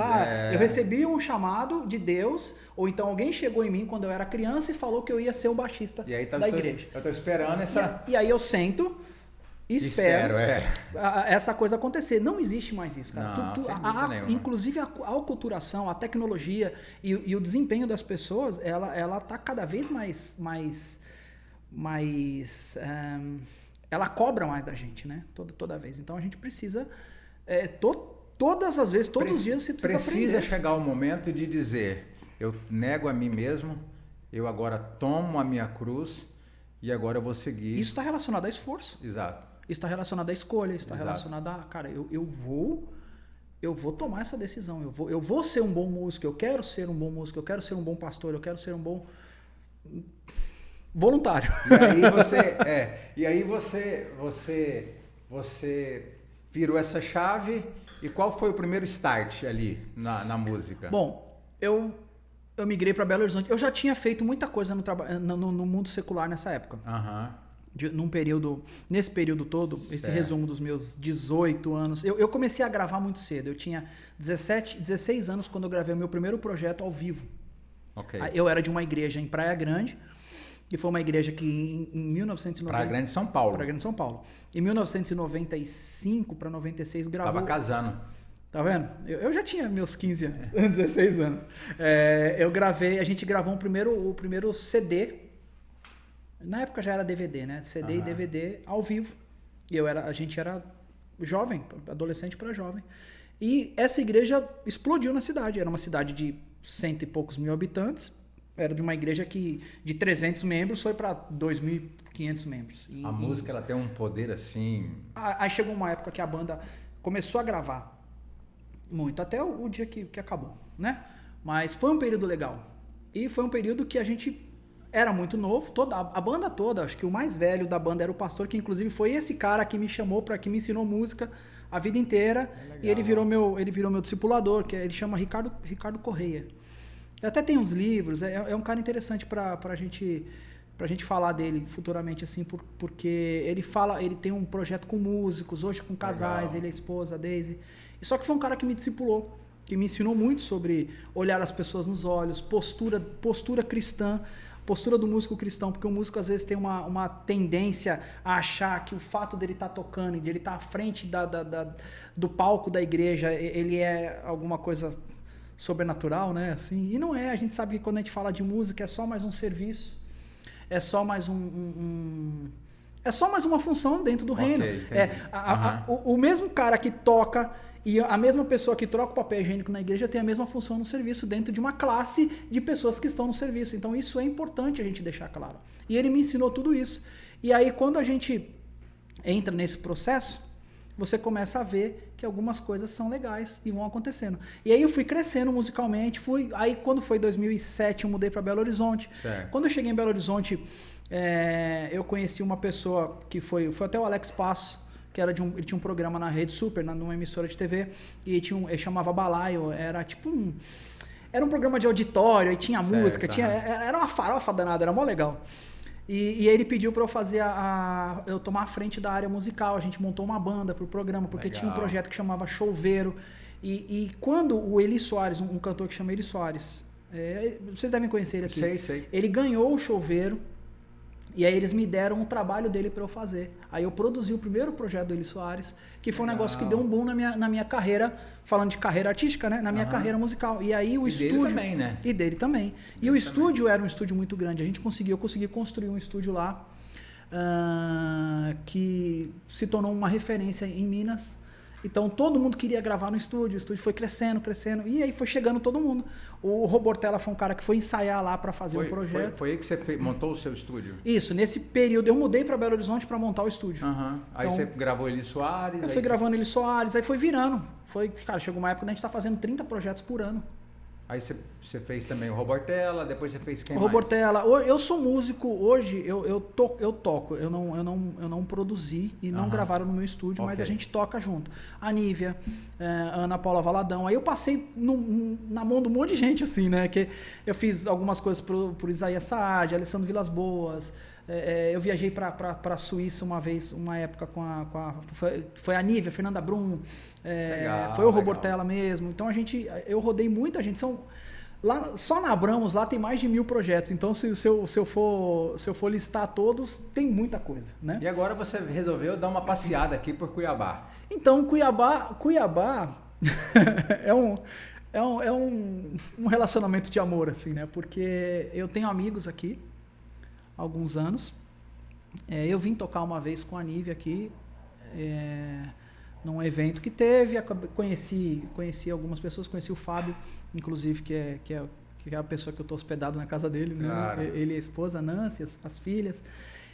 Eu recebi um chamado de Deus, ou então alguém chegou em mim quando eu era criança e falou que eu ia ser o baixista da igreja. Eu estou esperando essa... E aí eu sento e espero essa coisa acontecer. Não existe mais isso, cara. Não, inclusive a aculturação, a tecnologia e o desempenho das pessoas, ela tá cada vez mais ela cobra mais da gente, né? Toda vez. Então a gente precisa... todas as vezes, todos os dias você precisa aprender. Precisa chegar o momento de dizer, eu nego a mim mesmo, eu agora tomo a minha cruz e agora eu vou seguir. Isso está relacionado a esforço. Exato. Isso está relacionado à escolha, isso está relacionado a... Cara, eu vou tomar essa decisão, eu vou ser um bom músico, eu quero ser um bom músico, eu quero ser um bom pastor, eu quero ser um bom voluntário. E aí você virou essa chave, e qual foi o primeiro start ali na música? Bom, eu migrei para Belo Horizonte. Eu já tinha feito muita coisa no mundo secular nessa época. Nesse período todo, esse resumo dos meus 18 anos, eu comecei a gravar muito cedo. Eu tinha 16 anos quando eu gravei o meu primeiro projeto ao vivo. Okay. Eu era de uma igreja em Praia Grande, que foi uma igreja que em 1990... Praia Grande, São Paulo. Praia Grande, São Paulo. Em 1995 para 96 gravou... Tava casando. Tá vendo? Eu já tinha meus 15 anos, 16 anos. A gente gravou o primeiro CD. Na época já era DVD, né? CD e DVD ao vivo. E a gente era jovem, adolescente para jovem. E essa igreja explodiu na cidade. Era uma cidade de 100 e poucos mil habitantes. Era de uma igreja que de 300 membros foi para 2.500 membros. A música ela tem um poder assim... Aí chegou uma época que a banda começou a gravar muito, até o dia que acabou, né? Mas foi um período legal. E foi um período que a gente era muito novo, a banda toda, acho que o mais velho da banda era o pastor, que inclusive foi esse cara que me chamou, que me ensinou música a vida inteira. E ele virou meu discipulador, ele chama Ricardo Correia. Até tem uns livros, é um cara interessante pra gente falar dele futuramente, assim, porque ele tem um projeto com músicos, hoje com casais, ele é a esposa, a Daisy. E só que foi um cara que me discipulou, que me ensinou muito sobre olhar as pessoas nos olhos, postura cristã, postura do músico cristão, porque o músico às vezes tem uma tendência a achar que o fato dele estar tocando e dele estar à frente do palco da igreja, ele é alguma coisa sobrenatural, né? Assim, e não é. A gente sabe que quando a gente fala de música é só mais um serviço, é só mais é só mais uma função dentro do reino. O mesmo cara que toca e a mesma pessoa que troca o papel higiênico na igreja tem a mesma função no serviço dentro de uma classe de pessoas que estão no serviço. Então isso é importante a gente deixar claro. E ele me ensinou tudo isso. E aí quando a gente entra nesse processo, você começa a ver que algumas coisas são legais e vão acontecendo. E aí eu fui crescendo musicalmente, aí quando foi 2007 eu mudei para Belo Horizonte. Certo. Quando eu cheguei em Belo Horizonte, eu conheci uma pessoa que foi até o Alex Passo, que ele tinha um programa na Rede Super, numa emissora de TV, e ele chamava Balaio, era tipo era um programa de auditório, aí tinha música, era uma farofa danada, era mó legal. E ele pediu para eu fazer eu tomar a frente da área musical. A gente montou uma banda pro programa, porque tinha um projeto que chamava Choveiro. E quando o Eli Soares, um cantor que chama Eli Soares, vocês devem conhecer ele aqui. Sei. Ele ganhou o Choveiro, e aí eles me deram um trabalho dele para eu fazer. Aí eu produzi o primeiro projeto do Eli Soares, que foi um negócio que deu um boom na minha carreira, falando de carreira artística, né? Na minha carreira musical. E aí o estúdio... dele também, né? E dele também. E o estúdio era um estúdio muito grande. Eu consegui construir um estúdio lá. que se tornou uma referência em Minas. Então todo mundo queria gravar no estúdio, o estúdio foi crescendo, e aí foi chegando todo mundo. O Robortella foi um cara que foi ensaiar lá para fazer um projeto. Foi aí que você montou o seu estúdio? Isso, nesse período eu mudei para Belo Horizonte para montar o estúdio. Aí então, você gravou Eli Soares? Eu fui gravando Eli Soares, aí foi virando. Cara, chegou uma época que a gente tá fazendo 30 projetos por ano. Aí você fez também o Robortella, depois você fez quem mais? O Robortella. Eu sou músico, hoje eu toco, eu não produzi e não gravaram no meu estúdio, mas a gente toca junto. A Nívia, Ana Paula Valadão. Aí eu passei na mão de um monte de gente, assim, né? Que eu fiz algumas coisas pro Isaías Saad, Alessandro Vilas Boas. Eu viajei para a Suíça uma época foi a Nívia, Fernanda Brum, foi o Robortella mesmo. Então eu rodei muita gente. Lá, só na Abramos lá tem mais de 1000 projetos. Então se eu for listar todos, tem muita coisa, né? E agora você resolveu dar uma passeada aqui por Cuiabá. Então Cuiabá é um relacionamento de amor, assim, né? Porque eu tenho amigos aqui alguns anos. Eu vim tocar uma vez com a Nívia aqui, num evento que teve, conheci algumas pessoas, conheci o Fábio, inclusive, que é a pessoa que eu estou hospedado na casa dele, né? Claro. Ele e a esposa, a Nancy, as filhas.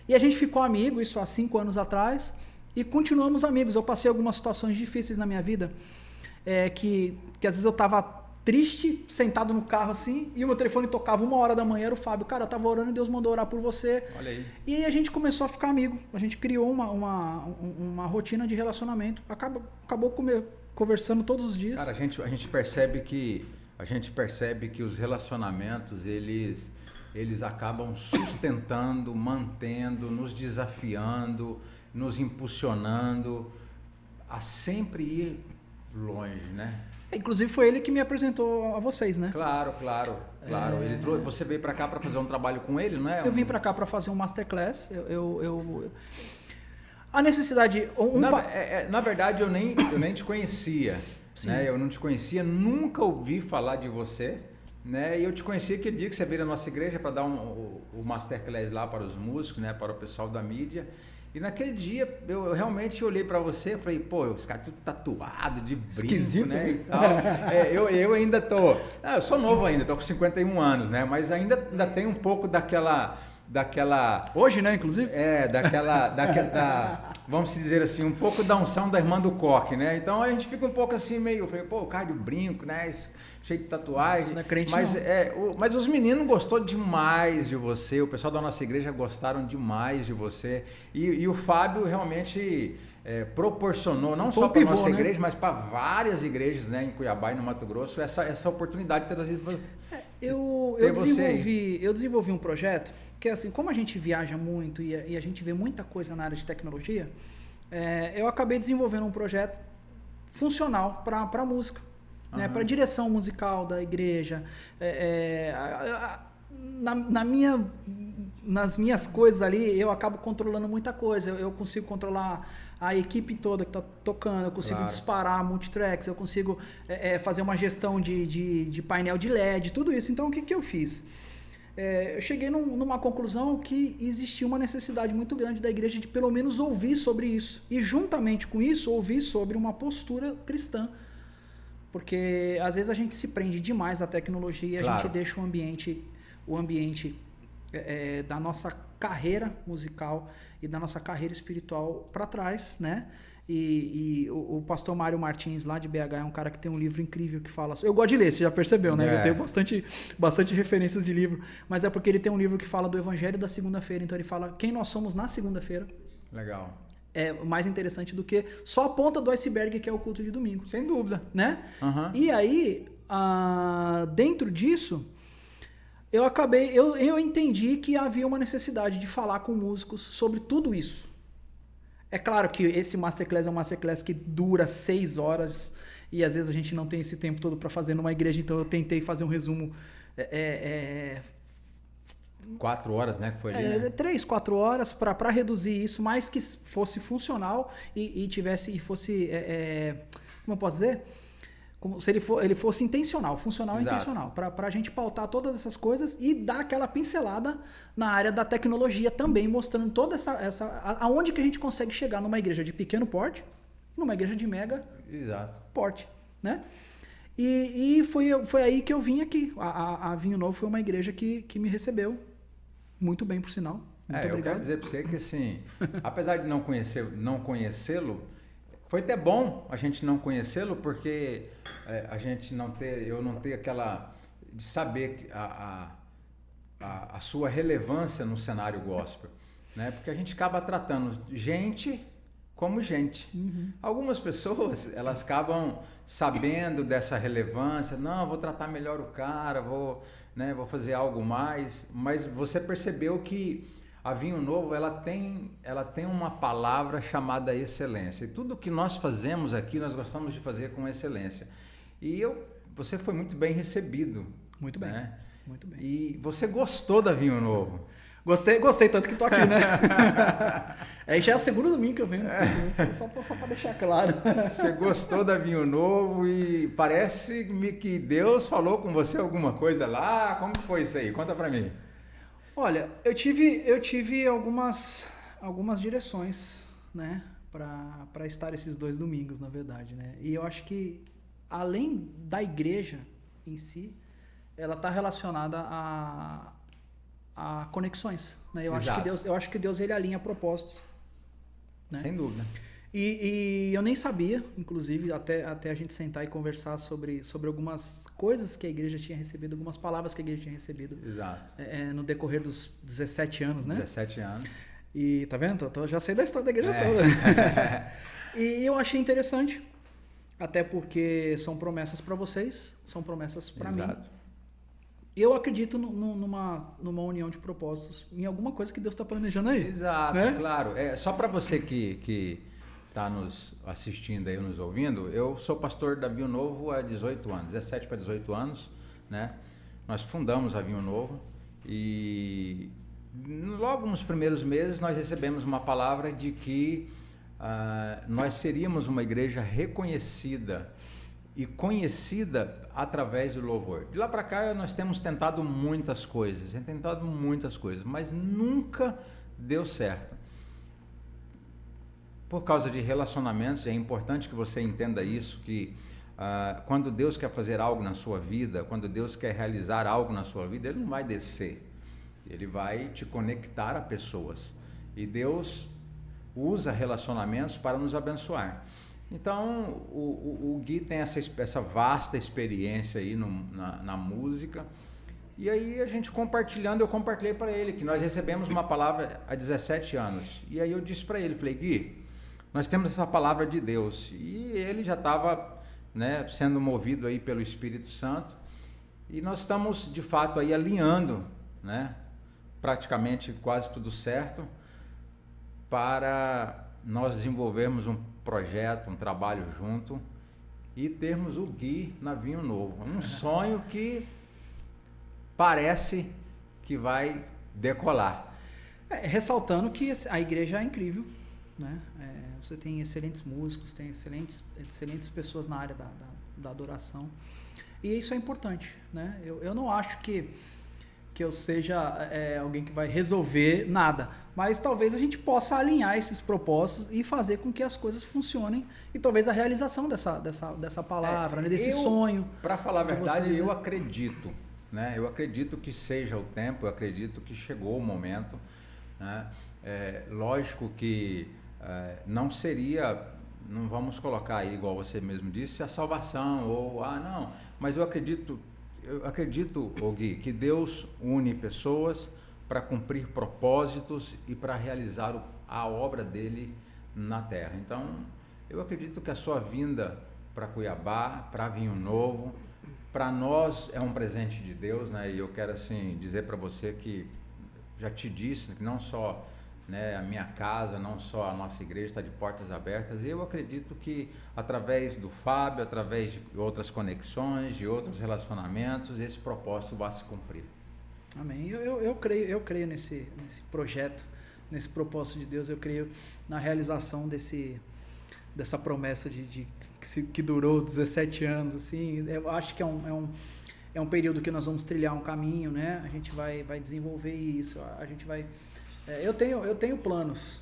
E a gente ficou amigo, isso há 5 anos atrás, e continuamos amigos. Eu passei algumas situações difíceis na minha vida, que às vezes eu estava triste, sentado no carro assim, e o meu telefone tocava 1h da manhã, era o Fábio, cara, eu tava orando e Deus mandou orar por você. Olha aí. E aí a gente começou a ficar amigo, a gente criou uma rotina de relacionamento, acabou conversando todos os dias. Cara, a gente percebe que os relacionamentos, eles acabam sustentando, mantendo, nos desafiando, nos impulsionando a sempre ir longe, né? Inclusive foi ele que me apresentou a vocês, né? Claro. Você veio para cá para fazer um trabalho com ele, não é? Eu vim para cá para fazer um masterclass. A necessidade... Na verdade, eu nem te conhecia. Né? Eu não te conhecia, nunca ouvi falar de você. Né? E eu te conheci aquele dia que você veio na nossa igreja para dar o masterclass lá para os músicos, né? Para o pessoal da mídia. E naquele dia eu realmente olhei pra você e falei, pô, os caras tudo tatuado, de brinco, esquisito, né? E tal. Eu ainda tô... eu sou novo ainda, tô com 51 anos, né? Mas ainda tem um pouco daquela... Hoje, né, inclusive? Vamos dizer assim, um pouco da unção da irmã do coque, né? Então a gente fica um pouco assim, meio... Falei, pô, o cara de brinco, né? Cheio de tatuagem. Não é crente, mas os meninos gostou demais de você, o pessoal da nossa igreja gostaram demais de você. E o Fábio realmente proporcionou, não só para a nossa igreja, mas para várias igrejas, né, em Cuiabá e no Mato Grosso, essa oportunidade de ter trazido eu desenvolvi um projeto que, assim, como a gente viaja muito e a gente vê muita coisa na área de tecnologia, eu acabei desenvolvendo um projeto funcional para a música. Né, para a direção musical da igreja, nas minhas coisas ali, eu acabo controlando muita coisa. Eu consigo controlar a equipe toda que está tocando, eu consigo disparar multitracks, eu consigo fazer uma gestão de painel de LED, tudo isso. Então, o que eu fiz? Eu cheguei numa conclusão que existia uma necessidade muito grande da igreja de pelo menos ouvir sobre isso. E juntamente com isso, ouvir sobre uma postura cristã. Porque às vezes a gente se prende demais à tecnologia e a gente deixa o ambiente da nossa carreira musical e da nossa carreira espiritual para trás, né? E o pastor Mário Martins, lá de BH, é um cara que tem um livro incrível que fala... Eu gosto de ler, você já percebeu, né? Eu tenho bastante referências de livro, mas é porque ele tem um livro que fala do evangelho da segunda-feira, então ele fala quem nós somos na segunda-feira. Legal. É mais interessante do que só a ponta do iceberg, que é o culto de domingo. Sem dúvida. Né? E aí, dentro disso, eu entendi que havia uma necessidade de falar com músicos sobre tudo isso. É claro que esse Masterclass é um Masterclass que dura 6 horas e às vezes a gente não tem esse tempo todo para fazer numa igreja, então eu tentei fazer um resumo... 4 horas, né? Que foi ali, né? 3, 4 horas para reduzir isso, mais que fosse funcional e fosse, como eu posso dizer? como se ele fosse intencional, funcional e Exato. intencional, para a gente pautar todas essas coisas e dar aquela pincelada na área da tecnologia também, mostrando toda aonde que a gente consegue chegar numa igreja de pequeno porte, numa igreja de mega Exato. porte, né? E foi aí que eu vim aqui. A Vinho Novo foi uma igreja que me recebeu muito bem, por sinal. Muito Eu obrigado. quero dizer para você que, assim, apesar de não conhecê-lo, foi até bom a gente não conhecê-lo, porque eu não ter aquela de saber a sua relevância no cenário gospel, né? Porque a gente acaba tratando gente como gente. Uhum. Algumas pessoas, elas acabam sabendo dessa relevância, não, vou tratar melhor o cara, vou fazer algo mais, mas você percebeu que a Vinho Novo, ela tem uma palavra chamada excelência. E tudo que nós fazemos aqui, nós gostamos de fazer com excelência. E você foi muito bem recebido. Muito bem, né? muito bem. E você gostou da Vinho Novo? Gostei tanto que tô aqui, né? Aí já é o segundo domingo que eu venho. Só para deixar claro. Você gostou da Vinho Novo e parece-me que Deus falou com você alguma coisa lá. Como que foi isso aí? Conta para mim. Olha, eu tive algumas direções, né, para estar esses 2 domingos, na verdade, né? E eu acho que além da igreja em si, ela está relacionada a conexões, né? Eu acho que Deus ele alinha propósitos, né? Sem dúvida. E eu nem sabia, inclusive, até a gente sentar e conversar sobre algumas coisas que a igreja tinha recebido, algumas palavras que a igreja tinha recebido. Exato. No decorrer dos 17 anos, né? 17 anos. E tá vendo? Já sei da história da igreja toda. E eu achei interessante, até porque são promessas para vocês, são promessas para mim. Exato. Eu acredito numa união de propósitos, em alguma coisa que Deus está planejando aí. Exato, né? claro. Só para você que está nos assistindo aí, nos ouvindo, eu sou pastor da Vinho Novo há 18 anos, 17 para 18 anos, né? Nós fundamos a Vinho Novo e logo nos primeiros meses nós recebemos uma palavra de que nós seríamos uma igreja reconhecida e conhecida através do louvor. De lá para cá nós temos tentado muitas coisas, mas nunca deu certo. Por causa de relacionamentos, é importante que você entenda isso, que quando Deus quer fazer algo na sua vida, quando Deus quer realizar algo na sua vida, Ele não vai descer, Ele vai te conectar a pessoas. E Deus usa relacionamentos para nos abençoar. Então, o Gui tem essa vasta experiência aí na música. E aí a gente compartilhando, eu compartilhei para ele que nós recebemos uma palavra há 17 anos. E aí eu disse para ele, falei, Gui, nós temos essa palavra de Deus. E ele já estava, né, sendo movido aí pelo Espírito Santo. E nós estamos, de fato, aí alinhando, né, praticamente quase tudo certo, para nós desenvolvermos um projeto, um trabalho junto e termos o Gui na Vinho Novo. Um sonho que parece que vai decolar. Ressaltando que a igreja é incrível, né? Você tem excelentes músicos, tem excelentes pessoas na área da adoração, e isso é importante, né? Eu não acho que eu seja alguém que vai resolver nada, mas talvez a gente possa alinhar esses propósitos e fazer com que as coisas funcionem, e talvez a realização dessa palavra, né? Desse sonho. Para falar a verdade, vocês, eu né? acredito, né? Eu acredito que seja o tempo, eu acredito que chegou o momento, né? Lógico que não vamos colocar aí, igual você mesmo disse, a salvação, ou, não, mas eu acredito, Gui, que Deus une pessoas para cumprir propósitos e para realizar a obra dele na terra. Então, eu acredito que a sua vinda para Cuiabá, para Vinho Novo, para nós é um presente de Deus, né? E eu quero, assim, dizer para você que já te disse que não só, né, a minha casa, não só a nossa igreja está de portas abertas, e eu acredito que através do Fábio, através de outras conexões, de outros relacionamentos, esse propósito vai se cumprir. Amém. Eu creio nesse projeto, nesse propósito de Deus, eu creio na realização dessa promessa de que durou 17 anos, assim, eu acho que é um período que nós vamos trilhar um caminho, né? A gente vai desenvolver isso, a gente vai... Eu tenho planos,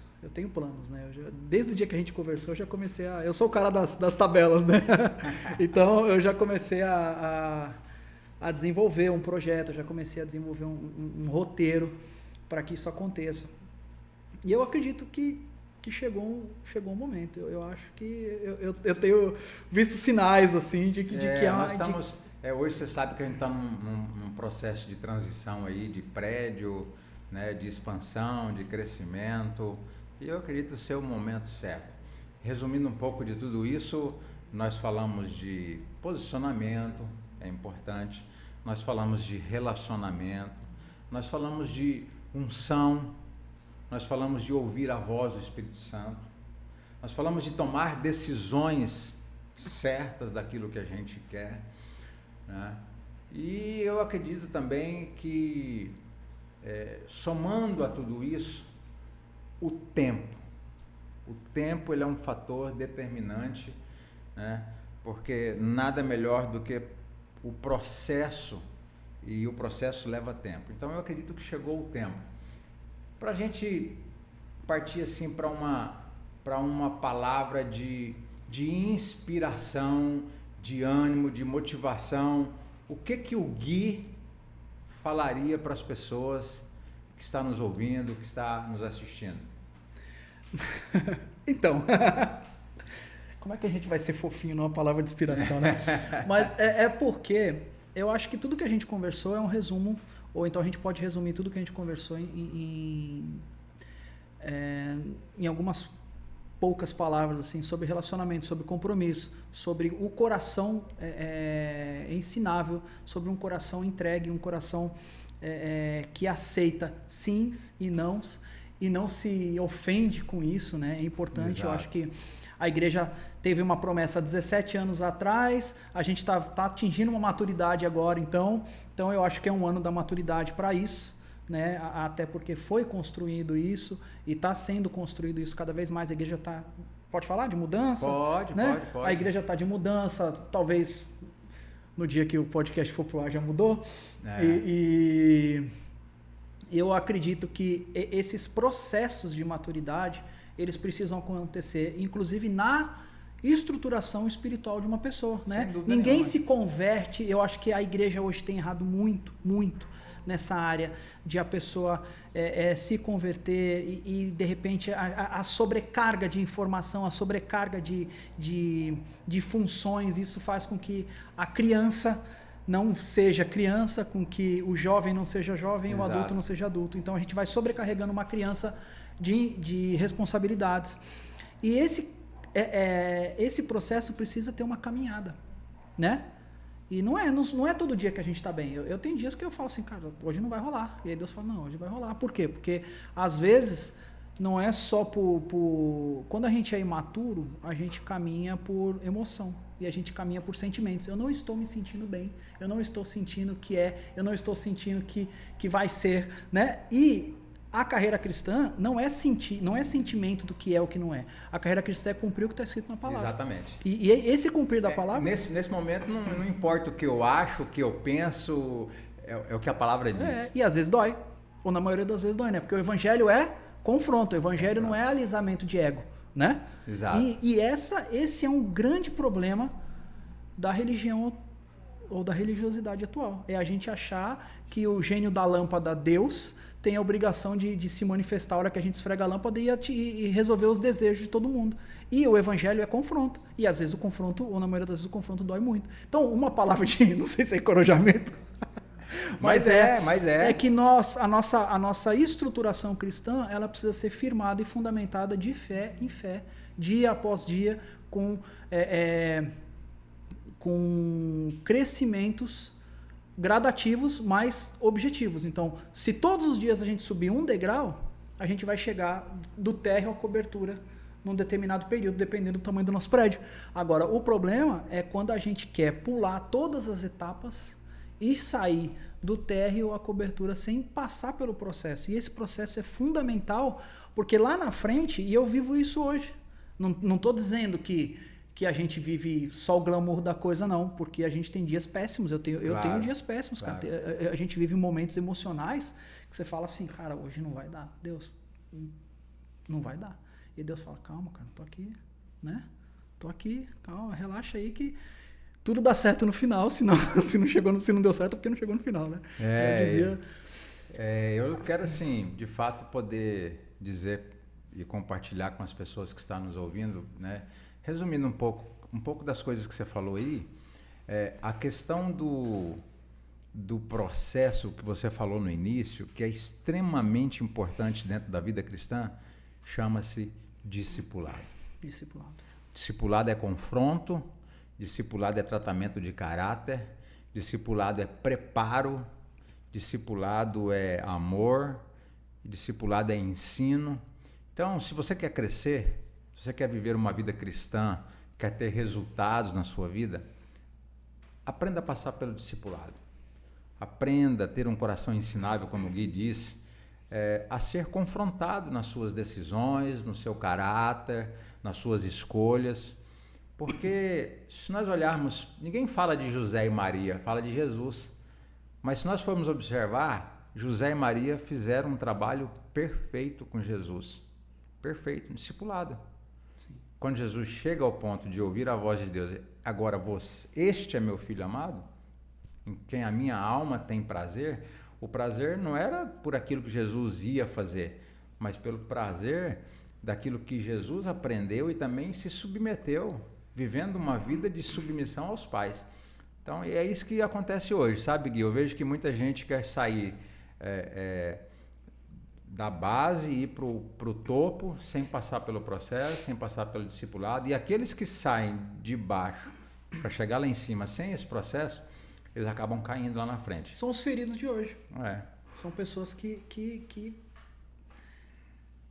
né? Desde o dia que a gente conversou, eu já comecei a... Eu sou o cara das tabelas, né? Então, eu já comecei a desenvolver um projeto, eu já comecei a desenvolver um roteiro para que isso aconteça. E eu acredito que chegou um momento. Eu acho que eu tenho visto sinais, assim, de que nós estamos... hoje você sabe que a gente está num processo de transição aí, de prédio, né, de expansão, de crescimento, e eu acredito ser o momento certo. Resumindo um pouco de tudo isso, nós falamos de posicionamento, é importante, nós falamos de relacionamento, nós falamos de unção, nós falamos de ouvir a voz do Espírito Santo, nós falamos de tomar decisões certas daquilo que a gente quer, né? E eu acredito também que, somando a tudo isso, o tempo ele é um fator determinante, né? Porque nada melhor do que o processo, e o processo leva tempo. Então eu acredito que chegou o tempo para a gente partir assim para uma palavra de inspiração, de ânimo, de motivação. O que o Gui falaria para as pessoas que estão nos ouvindo, que está nos assistindo? Então, como é que a gente vai ser fofinho numa palavra de inspiração, né? Mas é porque eu acho que tudo que a gente conversou é um resumo, ou então a gente pode resumir tudo que a gente conversou em algumas poucas palavras, assim, sobre relacionamento, sobre compromisso, sobre o coração ensinável, sobre um coração entregue, um coração que aceita sims e nãos, e não se ofende com isso, né? É importante. Exato. Eu acho que a igreja teve uma promessa há 17 anos atrás, a gente está atingindo uma maturidade agora, então eu acho que é um ano da maturidade para isso, né? Até porque foi construído isso e está sendo construído isso cada vez mais. A igreja está... Pode falar de mudança? Pode, né? pode. A igreja está de mudança, talvez no dia que o podcast for pro ar já mudou. E eu acredito que esses processos de maturidade, eles precisam acontecer, inclusive na estruturação espiritual de uma pessoa, né? Ninguém nenhuma se converte. Eu acho que a igreja hoje tem errado muito, muito nessa área de a pessoa se converter e de repente a sobrecarga de informação, a sobrecarga de funções, isso faz com que a criança não seja criança, com que o jovem não seja jovem, Exato. O adulto não seja adulto. Então a gente vai sobrecarregando uma criança de responsabilidades. E esse processo precisa ter uma caminhada, né? E não é todo dia que a gente está bem. Eu tenho dias que eu falo assim, cara, hoje não vai rolar. E aí Deus fala, não, hoje vai rolar. Por quê? Porque às vezes não é só quando a gente é imaturo, a gente caminha por emoção. E a gente caminha por sentimentos. Eu não estou me sentindo bem. Eu não estou sentindo que eu não estou sentindo que vai ser, né? E a carreira cristã não é sentimento do que é ou que não é. A carreira cristã é cumprir o que está escrito na palavra. Exatamente. E esse cumprir da palavra... Nesse momento não importa o que eu acho, o que eu penso, é o que a palavra diz. E às vezes dói. Ou na maioria das vezes dói, né? Porque o evangelho é confronto. O evangelho não é alisamento de ego, né? Exato. E esse é um grande problema da religião ou da religiosidade atual. É a gente achar que o gênio da lâmpada, Deus, tem a obrigação de se manifestar a hora que a gente esfrega a lâmpada e resolver os desejos de todo mundo. E o evangelho é confronto. E às vezes o confronto, ou na maioria das vezes o confronto dói muito. Então, uma palavra de, não sei se é encorajamento, mas é que a nossa estruturação cristã, ela precisa ser firmada e fundamentada de fé em fé, dia após dia, com crescimentos gradativos, mas objetivos. Então, se todos os dias a gente subir um degrau, a gente vai chegar do térreo à cobertura num determinado período, dependendo do tamanho do nosso prédio. Agora, o problema é quando a gente quer pular todas as etapas e sair do térreo à cobertura sem passar pelo processo. E esse processo é fundamental, porque lá na frente, e eu vivo isso hoje, não estou dizendo que que a gente vive só o glamour da coisa, não, porque a gente tem dias péssimos, eu tenho dias péssimos, cara. A gente vive momentos emocionais que você fala assim, cara, hoje não vai dar, Deus, não vai dar. E Deus fala, calma, cara, tô aqui, né? Tô aqui, calma, relaxa aí que tudo dá certo no final, senão, se não deu certo é porque não chegou no final, né? Eu quero, assim, de fato, poder dizer e compartilhar com as pessoas que estão nos ouvindo, né? Resumindo um pouco das coisas que você falou aí, a questão do processo que você falou no início, que é extremamente importante dentro da vida cristã, chama-se discipulado. Discipulado é confronto, discipulado é tratamento de caráter, discipulado é preparo, discipulado é amor, discipulado é ensino. Então, se você quer crescer, se você quer viver uma vida cristã, quer ter resultados na sua vida, aprenda a passar pelo discipulado. Aprenda a ter um coração ensinável, como o Gui disse, a ser confrontado nas suas decisões, no seu caráter, nas suas escolhas. Porque se nós olharmos, ninguém fala de José e Maria, fala de Jesus. Mas se nós formos observar, José e Maria fizeram um trabalho perfeito com Jesus. Perfeito, discipulado. Sim. Quando Jesus chega ao ponto de ouvir a voz de Deus, agora este é meu filho amado, em quem a minha alma tem prazer, o prazer não era por aquilo que Jesus ia fazer, mas pelo prazer daquilo que Jesus aprendeu e também se submeteu, vivendo uma vida de submissão aos pais. Então, é isso que acontece hoje, sabe, Gui? Eu vejo que muita gente quer sair da base e ir para o topo, sem passar pelo processo, sem passar pelo discipulado. E aqueles que saem de baixo para chegar lá em cima sem esse processo, eles acabam caindo lá na frente. São os feridos de hoje. São pessoas que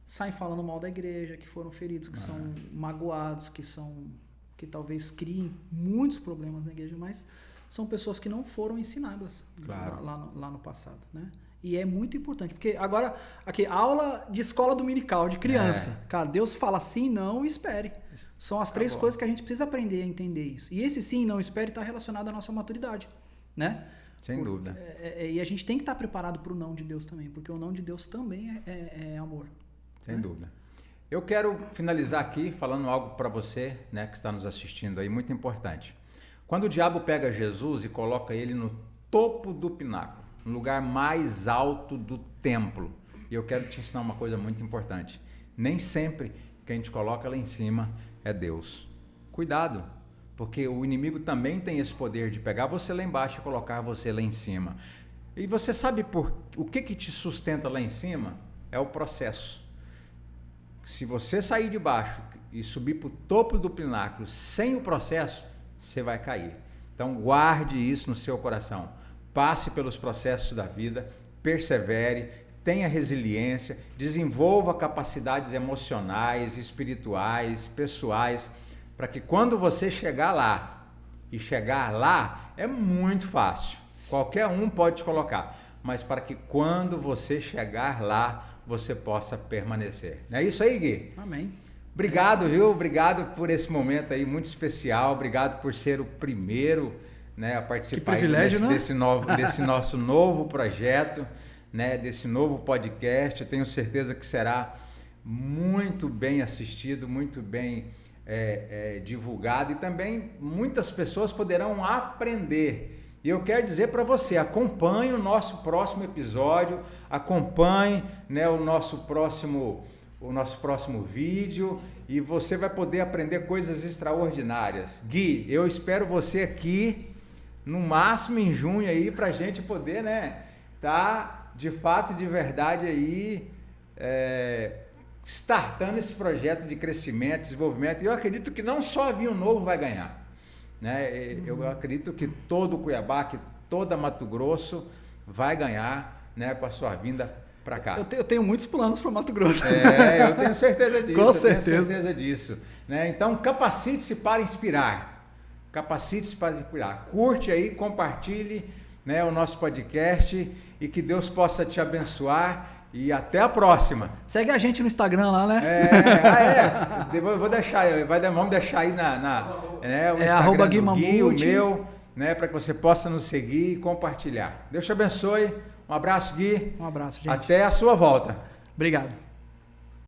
saem falando mal da igreja, que foram feridos, que são magoados, que talvez criem muitos problemas na igreja, mas são pessoas que não foram ensinadas lá no passado, né? E é muito importante, porque agora, aqui, aula de escola dominical de criança. Cara, Deus fala sim, não e espere. São as três coisas que a gente precisa aprender a entender isso. E esse sim, não e espere está relacionado à nossa maturidade, né? Sem dúvida. E a gente tem que estar preparado para o não de Deus também, porque o não de Deus também é amor. Sem dúvida. Eu quero finalizar aqui falando algo para você, né, que está nos assistindo aí, muito importante. Quando o diabo pega Jesus e coloca ele no topo do pináculo, no lugar mais alto do templo, e eu quero te ensinar uma coisa muito importante. Nem sempre quem te coloca lá em cima é Deus. Cuidado, porque o inimigo também tem esse poder de pegar você lá embaixo e colocar você lá em cima. E você sabe o que te sustenta lá em cima? É o processo. Se você sair de baixo e subir para o topo do pináculo sem o processo, você vai cair. Então guarde isso no seu coração. Passe pelos processos da vida, persevere, tenha resiliência, desenvolva capacidades emocionais, espirituais, pessoais, para que quando você chegar lá, e chegar lá é muito fácil, qualquer um pode te colocar, mas para que quando você chegar lá, você possa permanecer. Não é isso aí, Gui? Amém. Obrigado, viu? Obrigado por esse momento aí muito especial. Obrigado por ser o primeiro, né, a participar desse nosso novo projeto, né, desse novo podcast. Eu tenho certeza que será muito bem assistido, muito bem divulgado e também muitas pessoas poderão aprender. E eu quero dizer para você, acompanhe o nosso próximo episódio, acompanhe, né, o nosso próximo vídeo e você vai poder aprender coisas extraordinárias. Gui, eu espero você aqui no máximo em junho aí para a gente poder, né, tá de fato, de verdade aí startando esse projeto de crescimento, desenvolvimento. E eu acredito que não só a Vinho Novo vai ganhar, né? Eu acredito que todo Cuiabá, que toda Mato Grosso vai ganhar, né, com a sua vinda para cá. Eu tenho muitos planos para Mato Grosso. Eu tenho certeza disso. Com certeza. Tenho certeza disso, né? Então, capacite-se para inspirar. Capacite-se para inspirar. Curte aí, compartilhe, né, o nosso podcast e que Deus possa te abençoar e até a próxima. Segue a gente no Instagram lá, né? Vou deixar, vamos deixar aí o Instagram do Gui, o meu, né, para que você possa nos seguir e compartilhar. Deus te abençoe. Um abraço, Gui. Um abraço, gente. Até a sua volta. Obrigado.